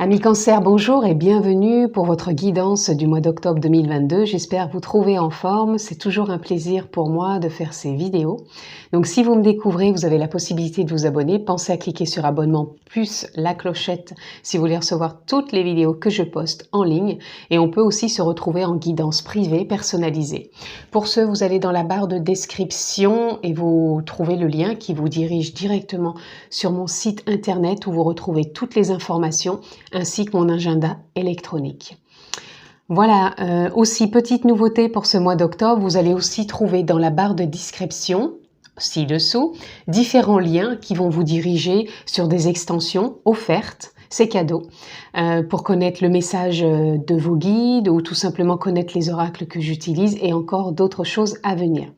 Amis Cancer, bonjour et bienvenue pour votre guidance du mois d'octobre 2022. J'espère vous trouver en forme. C'est toujours un plaisir pour moi de faire ces vidéos. Donc si vous me découvrez, vous avez la possibilité de vous abonner. Pensez à cliquer sur abonnement plus la clochette si vous voulez recevoir toutes les vidéos que je poste en ligne. Et on peut aussi se retrouver en guidance privée personnalisée. Pour ce, vous allez dans la barre de description et vous trouvez le lien qui vous dirige directement sur mon site internet où vous retrouvez toutes les informations ainsi que mon agenda électronique. Voilà, aussi petite nouveauté pour ce mois d'octobre, vous allez aussi trouver dans la barre de description, ci-dessous, différents liens qui vont vous diriger sur des extensions offertes, c'est cadeau, pour connaître le message de vos guides ou tout simplement connaître les oracles que j'utilise et encore d'autres choses à venir.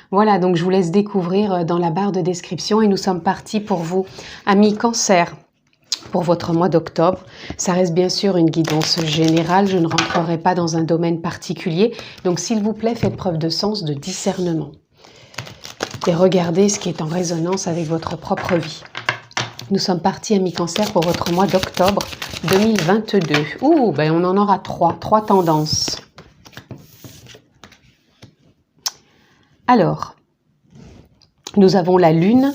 Voilà, donc je vous laisse découvrir dans la barre de description et nous sommes partis pour vous, amis Cancer. Pour votre mois d'octobre, ça reste bien sûr une guidance générale, je ne rentrerai pas dans un domaine particulier, donc s'il vous plaît, faites preuve de sens, de discernement et regardez ce qui est en résonance avec votre propre vie. Nous sommes partis, amis Cancer, pour votre mois d'octobre 2022. Ouh, ben on en aura trois tendances. Alors, nous avons la Lune,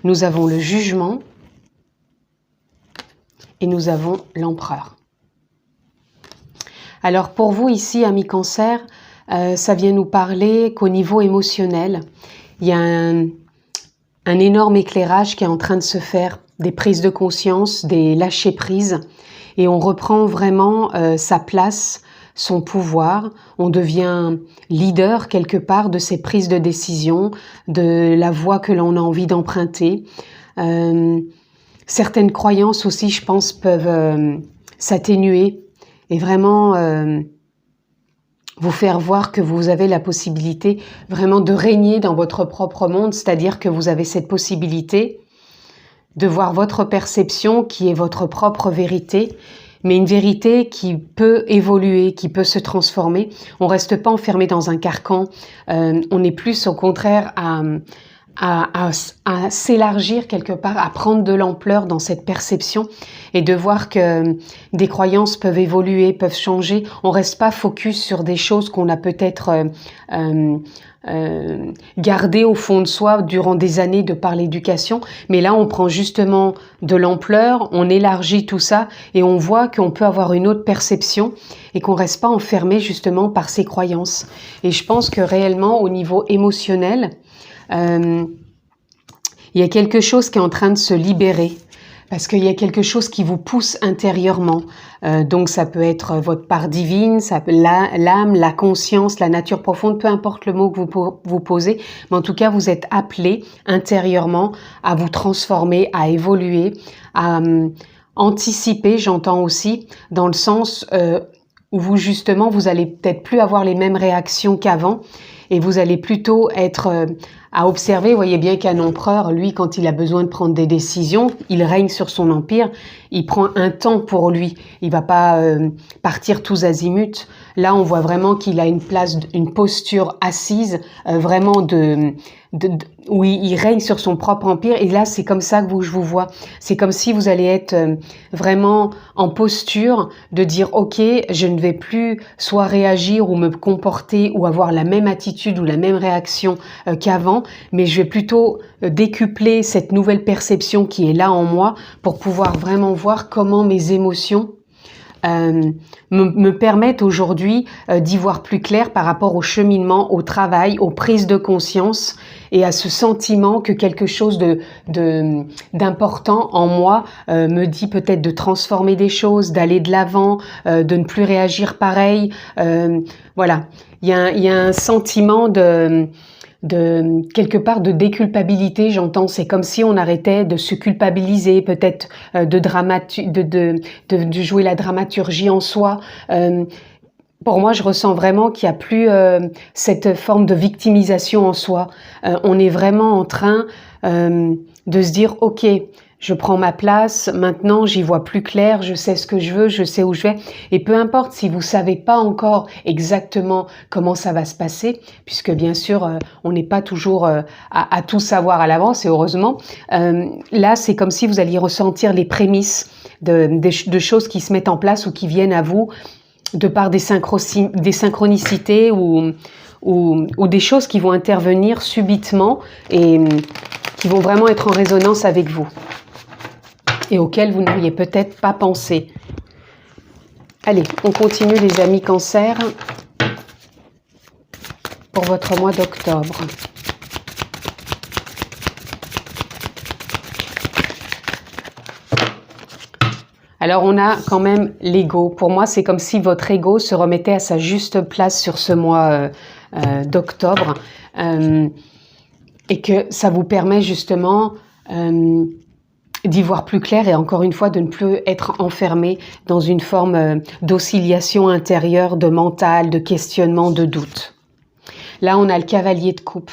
nous avons le jugement et nous avons l'empereur. Alors pour vous ici, amis Cancer, ça vient nous parler qu'au niveau émotionnel, il y a un énorme éclairage qui est en train de se faire, des prises de conscience, des lâcher-prises, et on reprend vraiment sa place, son pouvoir, on devient leader quelque part de ces prises de décision, de la voie que l'on a envie d'emprunter. Certaines croyances aussi, je pense, peuvent s'atténuer et vraiment vous faire voir que vous avez la possibilité vraiment de régner dans votre propre monde, c'est-à-dire que vous avez cette possibilité de voir votre perception qui est votre propre vérité, mais une vérité qui peut évoluer, qui peut se transformer. On reste pas enfermé dans un carcan, on est plus au contraire à s'élargir quelque part, à prendre de l'ampleur dans cette perception et de voir que des croyances peuvent évoluer, peuvent changer. On reste pas focus sur des choses qu'on a peut-être gardées au fond de soi durant des années de par l'éducation, mais là on prend justement de l'ampleur, on élargit tout ça et on voit qu'on peut avoir une autre perception et qu'on reste pas enfermé justement par ces croyances. Et je pense que réellement au niveau émotionnel, il y a quelque chose qui est en train de se libérer parce qu'il y a quelque chose qui vous pousse intérieurement. Donc ça peut être votre part divine, ça peut l'âme, la conscience, la nature profonde, peu importe le mot que vous posez, mais en tout cas vous êtes appelé intérieurement à vous transformer, à évoluer, à anticiper, j'entends aussi, dans le sens où vous justement vous allez peut-être plus avoir les mêmes réactions qu'avant et vous allez plutôt être à observer. Vous voyez bien qu'un empereur, lui, quand il a besoin de prendre des décisions, il règne sur son empire, il prend un temps pour lui, il va pas partir tous azimuts. Là, on voit vraiment qu'il a une place, une posture assise, vraiment où il règne sur son propre empire. Et là, c'est comme ça que je vous vois. C'est comme si vous allez être vraiment en posture de dire, OK, je ne vais plus soit réagir ou me comporter ou avoir la même attitude ou la même réaction qu'avant, mais je vais plutôt décupler cette nouvelle perception qui est là en moi pour pouvoir vraiment voir comment mes émotions me permettent aujourd'hui d'y voir plus clair par rapport au cheminement, au travail, aux prises de conscience et à ce sentiment que quelque chose d'important en moi me dit peut-être de transformer des choses, d'aller de l'avant, de ne plus réagir pareil. Voilà, il y a un sentiment de quelque part de déculpabilité, j'entends, c'est comme si on arrêtait de se culpabiliser, peut-être de jouer la dramaturgie en soi. Pour moi, je ressens vraiment qu'il n'y a plus cette forme de victimisation en soi. On est vraiment en train de se dire, OK, je prends ma place, maintenant j'y vois plus clair, je sais ce que je veux, je sais où je vais. Et peu importe si vous savez pas encore exactement comment ça va se passer, puisque bien sûr on n'est pas toujours à tout savoir à l'avance, et heureusement, là c'est comme si vous alliez ressentir les prémices de choses qui se mettent en place ou qui viennent à vous de par des synchronicités ou des choses qui vont intervenir subitement et qui vont vraiment être en résonance avec vous et auxquelles vous n'auriez peut-être pas pensé. Allez, on continue les amis Cancer pour votre mois d'octobre. Alors on a quand même l'ego. Pour moi, c'est comme si votre ego se remettait à sa juste place sur ce mois d'octobre et que ça vous permet justement d'y voir plus clair et encore une fois de ne plus être enfermé dans une forme d'oscillation intérieure, de mental, de questionnement, de doute. Là, on a le cavalier de coupe.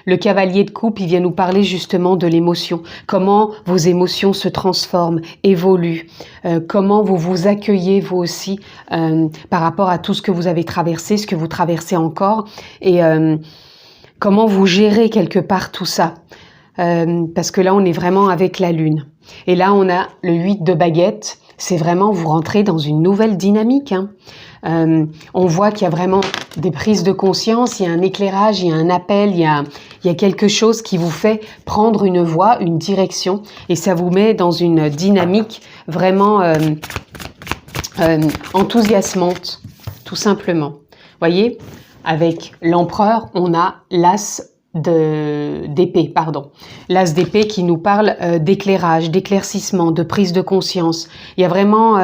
Le cavalier de coupe, il vient nous parler justement de l'émotion. Comment vos émotions se transforment, évoluent. Comment vous vous accueillez vous aussi par rapport à tout ce que vous avez traversé, ce que vous traversez encore. Et comment vous gérez quelque part tout ça. Parce que là, on est vraiment avec la lune. Et là, on a le 8 de baguette. C'est vraiment, vous rentrez dans une nouvelle dynamique. Hein. On voit qu'il y a vraiment des prises de conscience, il y a un éclairage, il y a un appel, il y a quelque chose qui vous fait prendre une voie, une direction. Et ça vous met dans une dynamique vraiment enthousiasmante, tout simplement. Voyez, avec l'empereur, on a l'as d'épée, pardon. L'as d'épée qui nous parle d'éclairage, d'éclaircissement, de prise de conscience. Il y a vraiment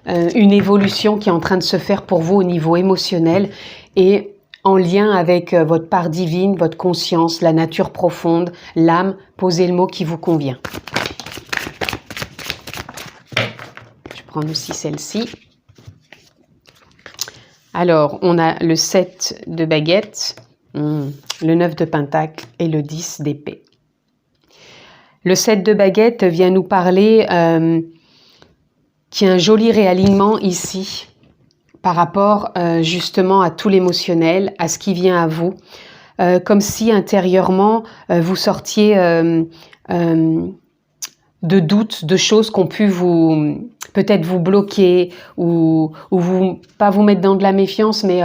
une évolution qui est en train de se faire pour vous au niveau émotionnel et en lien avec votre part divine, votre conscience, la nature profonde, l'âme. Posez le mot qui vous convient. Je prends aussi celle-ci. Alors, on a le 7 de baguette. Le 9 de pentacle et le 10 d'épée. Le 7 de baguette vient nous parler qu'il y a un joli réalignement ici par rapport justement à tout l'émotionnel, à ce qui vient à vous, comme si intérieurement vous sortiez de doutes, de choses qui ont pu peut-être vous bloquer ou vous pas vous mettre dans de la méfiance, mais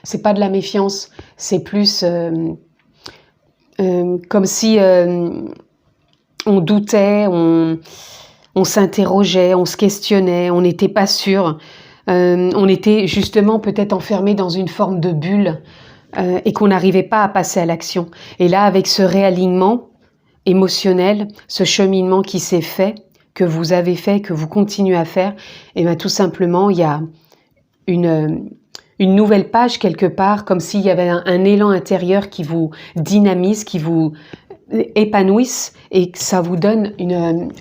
c'est pas de la méfiance, c'est plus comme si on doutait, on s'interrogeait, on se questionnait, on n'était pas sûr, on était justement peut-être enfermé dans une forme de bulle et qu'on n'arrivait pas à passer à l'action. Et là, avec ce réalignement émotionnel, ce cheminement qui s'est fait, que vous avez fait, que vous continuez à faire, et bien tout simplement, il y a une nouvelle page quelque part, comme s'il y avait un élan intérieur qui vous dynamise, qui vous épanouisse, et que ça vous donne,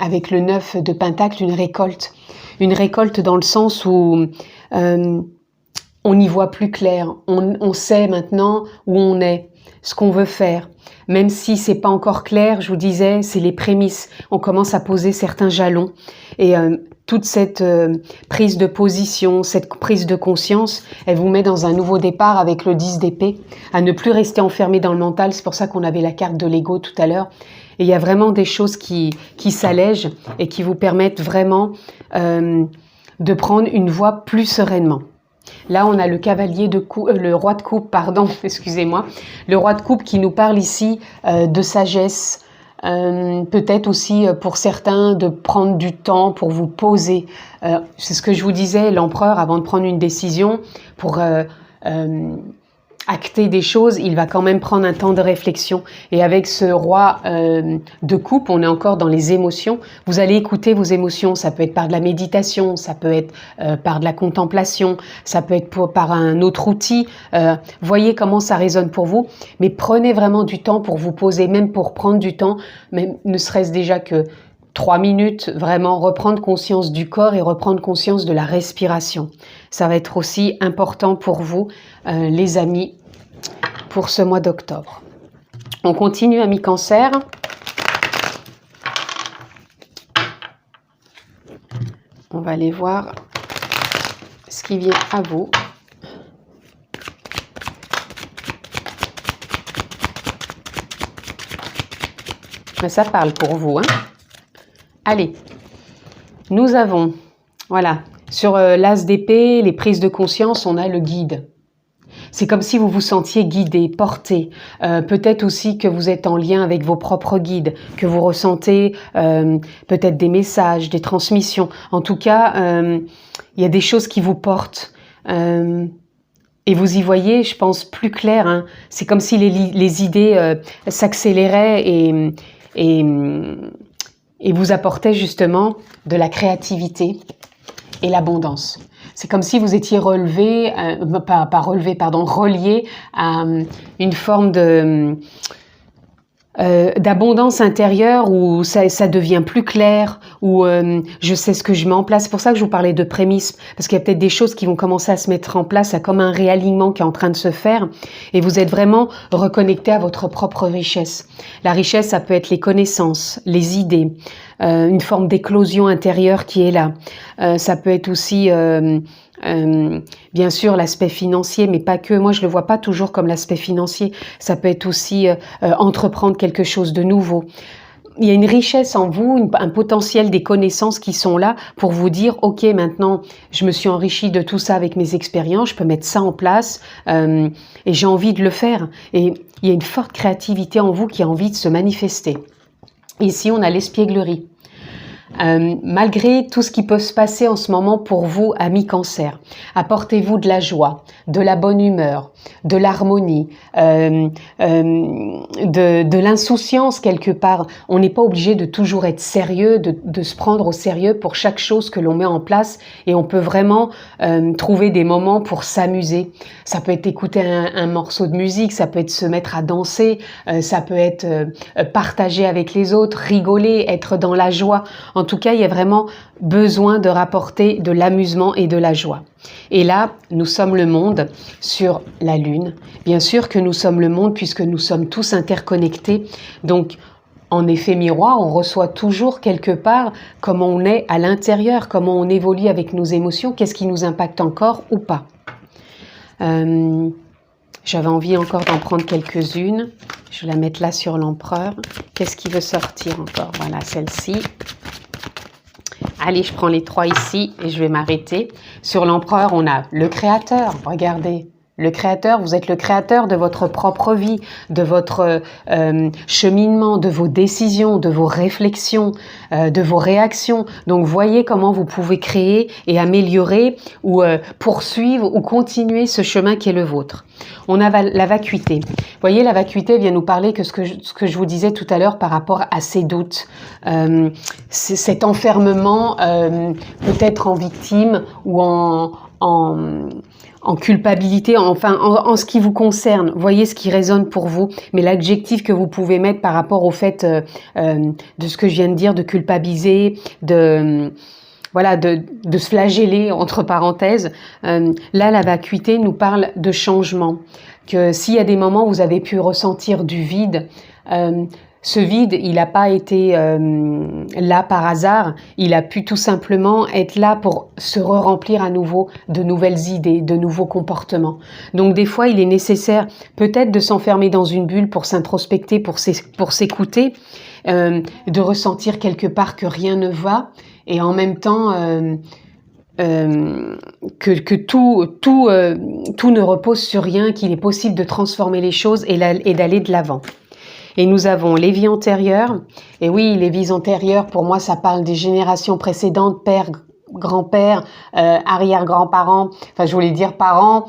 avec le 9 de pentacle, une récolte. Une récolte dans le sens où on y voit plus clair, on sait maintenant où on est, ce qu'on veut faire. Même si c'est pas encore clair, je vous disais, c'est les prémices. On commence à poser certains jalons. Et toute cette prise de position, cette prise de conscience, elle vous met dans un nouveau départ avec le 10 d'épée, à ne plus rester enfermé dans le mental. C'est pour ça qu'on avait la carte de l'ego tout à l'heure. Et il y a vraiment des choses qui s'allègent et qui vous permettent vraiment de prendre une voie plus sereinement. Là, on a le cavalier de coupe, le roi de coupe, pardon, excusez-moi. Le roi de coupe qui nous parle ici de sagesse, peut-être aussi pour certains de prendre du temps pour vous poser. C'est ce que je vous disais, l'empereur, avant de prendre une décision, pour acter des choses, il va quand même prendre un temps de réflexion. Et avec ce roi de coupe, on est encore dans les émotions. Vous allez écouter vos émotions. Ça peut être par de la méditation, ça peut être par de la contemplation, ça peut être par un autre outil. Voyez comment ça résonne pour vous. Mais prenez vraiment du temps pour vous poser, même pour prendre du temps, même ne serait-ce déjà que 3 minutes, vraiment reprendre conscience du corps et reprendre conscience de la respiration. Ça va être aussi important pour vous, les amis, pour ce mois d'octobre. On continue, amis Cancer. On va aller voir ce qui vient à vous. Mais ça parle pour vous, hein. Allez, nous avons, voilà, sur l'as d'épée, les prises de conscience, on a le guide. C'est comme si vous vous sentiez guidé, porté. Peut-être aussi que vous êtes en lien avec vos propres guides, que vous ressentez peut-être des messages, des transmissions. En tout cas, il y a des choses qui vous portent. Et vous y voyez, je pense, plus clair. Hein. C'est comme si les idées s'accéléraient et vous apportaient justement de la créativité et l'abondance. C'est comme si vous étiez relié à une forme d'abondance intérieure où ça devient plus clair, où je sais ce que je mets en place. C'est pour ça que je vous parlais de prémices, parce qu'il y a peut-être des choses qui vont commencer à se mettre en place, il y a comme un réalignement qui est en train de se faire, et vous êtes vraiment reconnecté à votre propre richesse. La richesse, ça peut être les connaissances, les idées, une forme d'éclosion intérieure qui est là. Ça peut être aussi... bien sûr l'aspect financier, mais pas que. Moi, je le vois pas toujours comme l'aspect financier. Ça peut être aussi entreprendre quelque chose de nouveau. Il y a une richesse en vous, un potentiel des connaissances qui sont là pour vous dire, ok, maintenant, je me suis enrichi de tout ça avec mes expériences, je peux mettre ça en place et j'ai envie de le faire. Et il y a une forte créativité en vous qui a envie de se manifester. Ici, on a l'espièglerie. Malgré tout ce qui peut se passer en ce moment pour vous, amis Cancer, apportez-vous de la joie, de la bonne humeur, de l'harmonie, de l'insouciance quelque part. On n'est pas obligé de toujours être sérieux, de se prendre au sérieux pour chaque chose que l'on met en place, et on peut vraiment trouver des moments pour s'amuser. Ça peut être écouter un morceau de musique, ça peut être se mettre à danser, ça peut être partager avec les autres, rigoler, être dans la joie. En tout cas, il y a vraiment besoin de rapporter de l'amusement et de la joie. Et là, nous sommes le monde sur la Lune. Bien sûr que nous sommes le monde puisque nous sommes tous interconnectés. Donc, en effet miroir, on reçoit toujours quelque part comment on est à l'intérieur, comment on évolue avec nos émotions, qu'est-ce qui nous impacte encore ou pas. J'avais envie encore d'en prendre quelques-unes. Je vais la mettre là sur l'empereur. Qu'est-ce qui veut sortir encore? Voilà, celle-ci. Allez, je prends les 3 ici et je vais m'arrêter. Sur l'empereur, on a le créateur. Regardez, le créateur, vous êtes le créateur de votre propre vie, de votre cheminement, de vos décisions, de vos réflexions, de vos réactions. Donc, voyez comment vous pouvez créer et améliorer ou poursuivre ou continuer ce chemin qui est le vôtre. On a la vacuité. Vous voyez, la vacuité vient nous parler que ce que je vous disais tout à l'heure par rapport à ces doutes. Cet enfermement peut-être en victime ou en culpabilité, enfin en ce qui vous concerne. Voyez ce qui résonne pour vous, mais l'adjectif que vous pouvez mettre par rapport au fait de ce que je viens de dire, de culpabiliser, voilà, de se flageller, entre parenthèses. Là, la vacuité nous parle de changement. Que s'il y a des moments où vous avez pu ressentir du vide, ce vide, il n'a pas été là par hasard, il a pu tout simplement être là pour se remplir à nouveau de nouvelles idées, de nouveaux comportements. Donc des fois, il est nécessaire peut-être de s'enfermer dans une bulle pour s'introspecter, pour s'écouter, de ressentir quelque part que rien ne va, et en même temps que tout ne repose sur rien, qu'il est possible de transformer les choses et d'aller de l'avant. Et nous avons les vies antérieures. Et oui, les vies antérieures, pour moi, ça parle des générations précédentes, père, grand-père, arrière-grands-parents, enfin je voulais dire parents,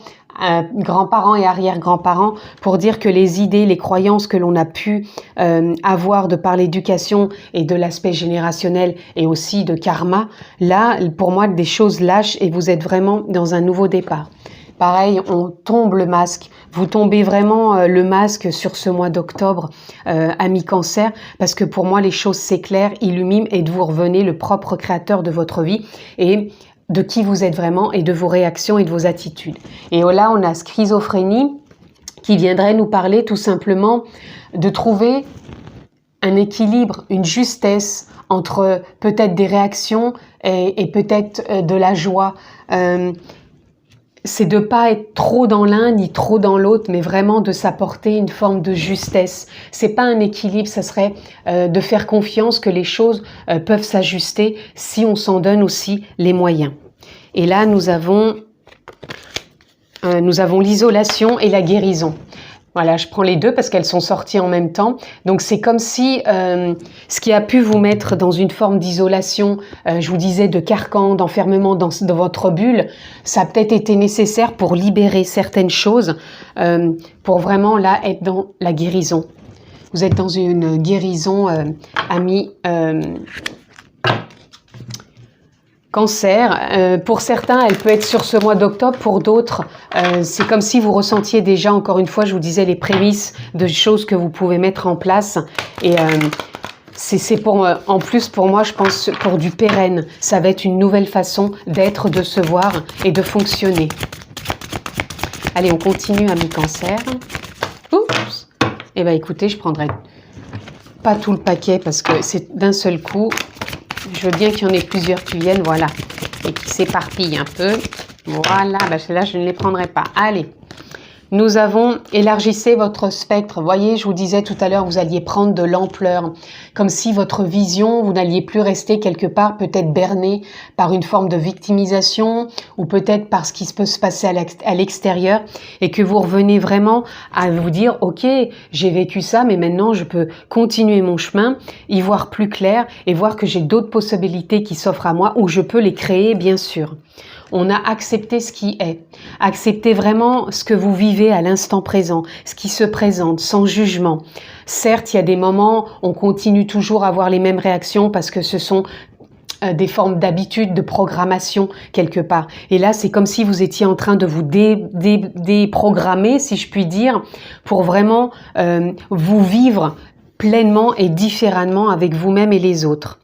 grands-parents et arrière-grands-parents, pour dire que les idées, les croyances que l'on a pu avoir de par l'éducation et de l'aspect générationnel et aussi de karma, là, pour moi, des choses lâchent et vous êtes vraiment dans un nouveau départ. Pareil, on tombe le masque. Vous tombez vraiment le masque sur ce mois d'octobre, amis Cancer, parce que pour moi, les choses s'éclairent, illuminent et vous revenez le propre créateur de votre vie et de qui vous êtes vraiment et de vos réactions et de vos attitudes. Et là, on a schizophrénie qui viendrait nous parler tout simplement de trouver un équilibre, une justesse entre peut-être des réactions et peut-être de la joie. C'est de pas être trop dans l'un ni trop dans l'autre, mais vraiment de s'apporter une forme de justesse. C'est pas un équilibre, ça serait de faire confiance que les choses peuvent s'ajuster si on s'en donne aussi les moyens. Et là, nous avons l'isolation et la guérison. Voilà, je prends les deux parce qu'elles sont sorties en même temps. Donc c'est comme si ce qui a pu vous mettre dans une forme d'isolation, je vous disais de carcan, d'enfermement dans votre bulle, ça a peut-être été nécessaire pour libérer certaines choses, pour vraiment là être dans la guérison. Vous êtes dans une guérison, amis. Cancer, pour certains, elle peut être sur ce mois d'octobre. Pour d'autres, c'est comme si vous ressentiez déjà, encore une fois, je vous disais les prémices de choses que vous pouvez mettre en place. Et c'est pour, en plus pour moi, je pense pour du pérenne. Ça va être une nouvelle façon d'être, de se voir et de fonctionner. Allez, on continue, amis Cancer. Oups. Eh bien, écoutez, je prendrai pas tout le paquet parce que c'est d'un seul coup. Je veux bien qu'il y en ait plusieurs qui viennent, voilà, et qui s'éparpillent un peu. Voilà, ben celle-là, je ne les prendrai pas. Allez, nous avons élargissez votre spectre. Vous voyez, je vous disais tout à l'heure, vous alliez prendre de l'ampleur, comme si votre vision, vous n'alliez plus rester quelque part, peut-être berné par une forme de victimisation, ou peut-être par ce qui peut se passer à l'extérieur, et que vous revenez vraiment à vous dire, ok, j'ai vécu ça, mais maintenant je peux continuer mon chemin, y voir plus clair, et voir que j'ai d'autres possibilités qui s'offrent à moi, ou je peux les créer, bien sûr. On a accepté ce qui est. Accepter vraiment ce que vous vivez à l'instant présent, ce qui se présente, sans jugement. Certes, il y a des moments, on continue toujours à avoir les mêmes réactions parce que ce sont des formes d'habitude, de programmation quelque part. Et là, c'est comme si vous étiez en train de vous déprogrammer, si je puis dire, pour vraiment vous vivre pleinement et différemment avec vous-même et les autres.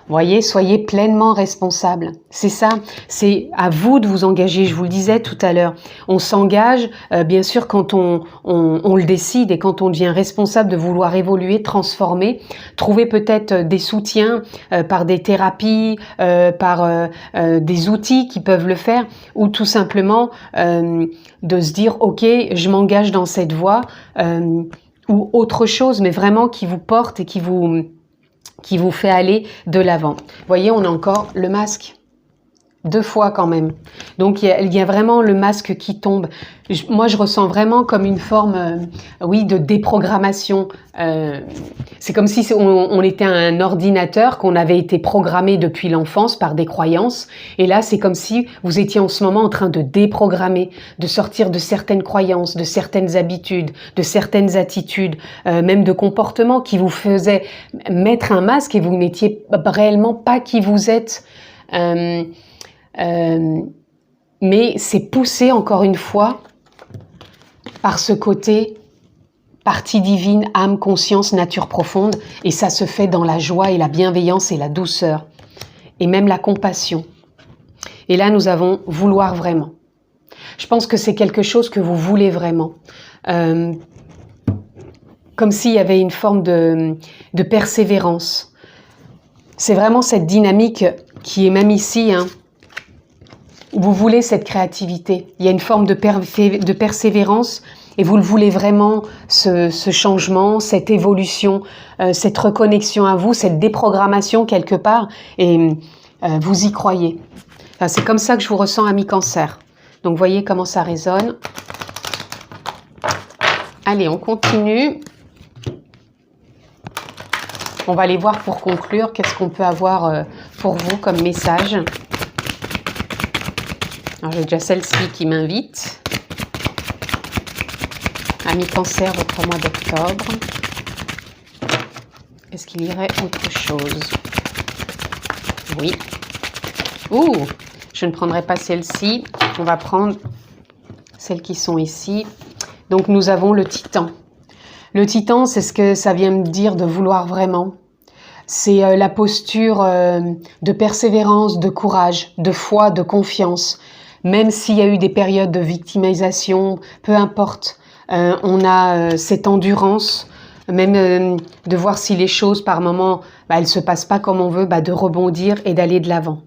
Voyez, soyez pleinement responsable. C'est ça, c'est à vous de vous engager. Je vous le disais tout à l'heure. On s'engage, bien sûr, quand on le décide et quand on devient responsable de vouloir évoluer, transformer, trouver peut-être des soutiens par des thérapies, par des outils qui peuvent le faire, ou tout simplement de se dire, ok, je m'engage dans cette voie, ou autre chose, mais vraiment qui vous porte et qui vous fait aller de l'avant. Vous voyez, on a encore le masque. 2 fois quand même. Donc, il y a vraiment le masque qui tombe. Moi, je ressens vraiment comme une forme, oui, de déprogrammation. C'est comme si on était un ordinateur, qu'on avait été programmé depuis l'enfance par des croyances. Et là, c'est comme si vous étiez en ce moment en train de déprogrammer, de sortir de certaines croyances, de certaines habitudes, de certaines attitudes, même de comportements qui vous faisaient mettre un masque et vous n'étiez réellement pas qui vous êtes. Mais c'est poussé encore une fois par ce côté partie divine, âme, conscience, nature profonde, et ça se fait dans la joie et la bienveillance et la douceur et même la compassion. Et là nous avons vouloir vraiment. Je pense que c'est quelque chose que vous voulez vraiment, comme s'il y avait une forme de persévérance. C'est vraiment cette dynamique qui est même ici, hein. Vous voulez cette créativité, il y a une forme de persévérance et vous le voulez vraiment, ce changement, cette évolution, cette reconnexion à vous, cette déprogrammation quelque part, et vous y croyez. Enfin, c'est comme ça que je vous ressens, amis Cancer. Donc voyez comment ça résonne. Allez, on continue. On va aller voir pour conclure, qu'est-ce qu'on peut avoir pour vous comme message. Alors, j'ai déjà celle-ci qui m'invite. Amis Cancer, votre mois d'octobre. Est-ce qu'il y aurait autre chose? Oui. Ouh, je ne prendrai pas celle-ci. On va prendre celles qui sont ici. Donc, nous avons le Titan. Le Titan, c'est ce que ça vient me dire de vouloir vraiment. C'est la posture de persévérance, de courage, de foi, de confiance. Même s'il y a eu des périodes de victimisation, peu importe, on a cette endurance, même de voir si les choses par moments, elles se passent pas comme on veut, de rebondir et d'aller de l'avant.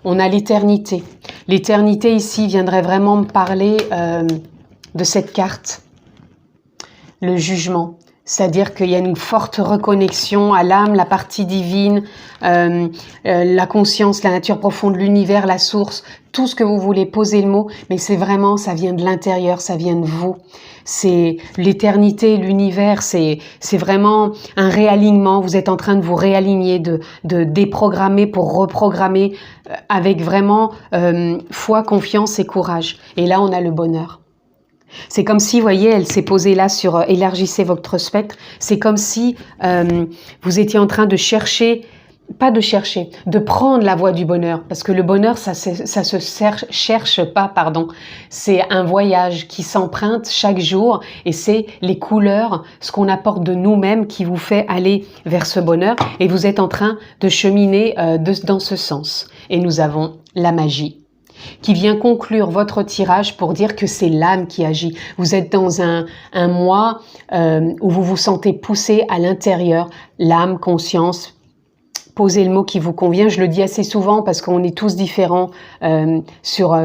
On a l'éternité. L'éternité ici viendrait vraiment me parler de cette carte, le jugement. C'est-à-dire qu'il y a une forte reconnexion à l'âme, la partie divine, la conscience, la nature profonde, l'univers, la source, tout ce que vous voulez, poser le mot, mais c'est vraiment, ça vient de l'intérieur, ça vient de vous. C'est l'éternité, l'univers, c'est vraiment un réalignement. Vous êtes en train de vous réaligner, de déprogrammer pour reprogrammer avec vraiment foi, confiance et courage. Et là, on a le bonheur. C'est comme si, vous voyez, elle s'est posée là sur élargissez votre spectre. C'est comme si vous étiez en train de chercher, pas de chercher, de prendre la voie du bonheur. Parce que le bonheur, ça se cherche pas, pardon. C'est un voyage qui s'emprunte chaque jour et c'est les couleurs, ce qu'on apporte de nous-mêmes qui vous fait aller vers ce bonheur. Et vous êtes en train de cheminer dans ce sens. Et nous avons la magie qui vient conclure votre tirage pour dire que c'est l'âme qui agit. Vous êtes dans un mois où vous vous sentez poussé à l'intérieur, l'âme, conscience. Posez le mot qui vous convient. Je le dis assez souvent parce qu'on est tous différents sur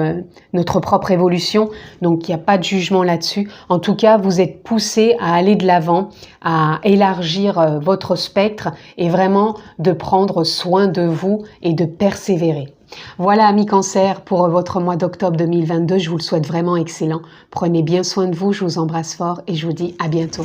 notre propre évolution. Donc, il n'y a pas de jugement là-dessus. En tout cas, vous êtes poussé à aller de l'avant, à élargir votre spectre et vraiment de prendre soin de vous et de persévérer. Voilà, amis Cancer, pour votre mois d'octobre 2022. Je vous le souhaite vraiment excellent. Prenez bien soin de vous. Je vous embrasse fort et je vous dis à bientôt.